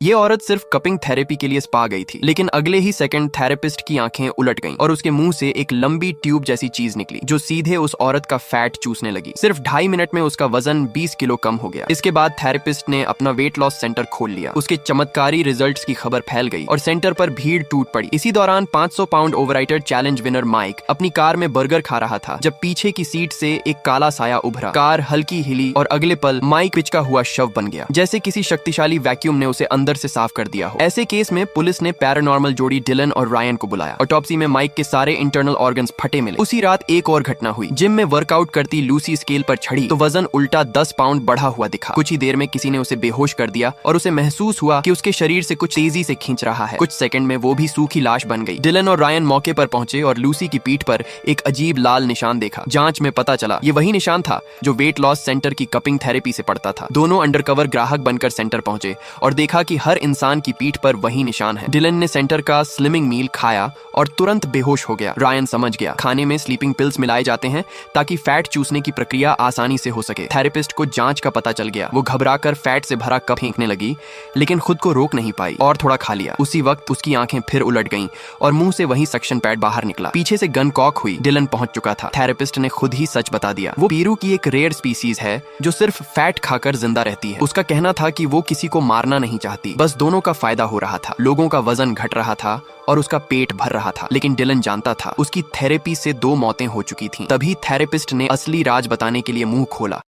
ये औरत सिर्फ कपिंग थेरेपी के लिए स्पा गई थी, लेकिन अगले ही सेकंड थेरेपिस्ट की आंखें उलट गईं और उसके मुंह से एक लंबी ट्यूब जैसी चीज निकली जो सीधे उस औरत का फैट चूसने लगी। सिर्फ 2.5 मिनट में उसका वजन 20 किलो कम हो गया। इसके बाद थेरेपिस्ट ने अपना वेट लॉस सेंटर खोल लिया। उसके चमत्कारी रिजल्ट्स की खबर फैल गई और सेंटर पर भीड़ टूट पड़ी। इसी दौरान 500 पाउंड ओवरराइटर चैलेंज विनर माइक अपनी कार में बर्गर खा रहा था जब पीछे की सीट से एक काला साया उभरा। कार हल्की हिली और अगले पल माइक पिचका हुआ शव बन गया, जैसे किसी शक्तिशाली वैक्यूम ने उसे अंदर से साफ कर दिया। ऐसे केस में पुलिस ने पैरानॉर्मल जोड़ी डिलन और रायन को बुलाया। ऑटोप्सी में माइक के सारे इंटरनल ऑर्गन्स फटे मिले। उसी रात एक और घटना हुई। जिम में वर्कआउट करती लूसी स्केल पर चढ़ी तो वजन उल्टा 10 पाउंड बढ़ा हुआ दिखा। कुछ ही देर में किसी ने उसे बेहोश कर दिया और उसे महसूस हुआ कि उसके शरीर से कुछ तेजी से खींच रहा है। कुछ सेकंड में वो भी सूखी लाश बन गई। डिलन और रायन मौके पर पहुंचे और लूसी की पीठ पर एक अजीब लाल निशान देखा। जांच में पता चला ये वही निशान था जो वेट लॉस सेंटर की कपिंग थेरेपी से पड़ता था। दोनों अंडरकवर ग्राहक बनकर सेंटर पहुंचे और देखा कि हर इंसान की पीठ पर वही निशान है। डिलन ने सेंटर का स्लिमिंग मील खाया और तुरंत बेहोश हो गया। रायन समझ गया खाने में स्लीपिंग पिल्स मिलाए जाते हैं ताकि फैट चूसने की प्रक्रिया आसानी से हो सके। थेरेपिस्ट को जांच का पता चल गया। वो घबराकर फैट से भरा कप फेंकने लगी, लेकिन खुद को रोक नहीं पाई और थोड़ा खा लिया। उसी वक्त उसकी आंखें फिर उलट गईं और मुंह से वही सक्शन पैड बाहर निकला। पीछे से गन कॉक हुई। डिलन पहुंच चुका था। थेरेपिस्ट ने खुद ही सच बता दिया। वो पेरू की एक रेयर स्पीसीज है जो सिर्फ फैट खाकर जिंदा रहती है। उसका कहना था कि वो किसी को मारना नहीं चाहती, बस दोनों का फायदा हो रहा था। लोगों का वजन घट रहा था और उसका पेट भर रहा था। लेकिन डिलन जानता था उसकी थेरेपी से 2 मौतें हो चुकी थीं। तभी थेरेपिस्ट ने असली राज बताने के लिए मुंह खोला।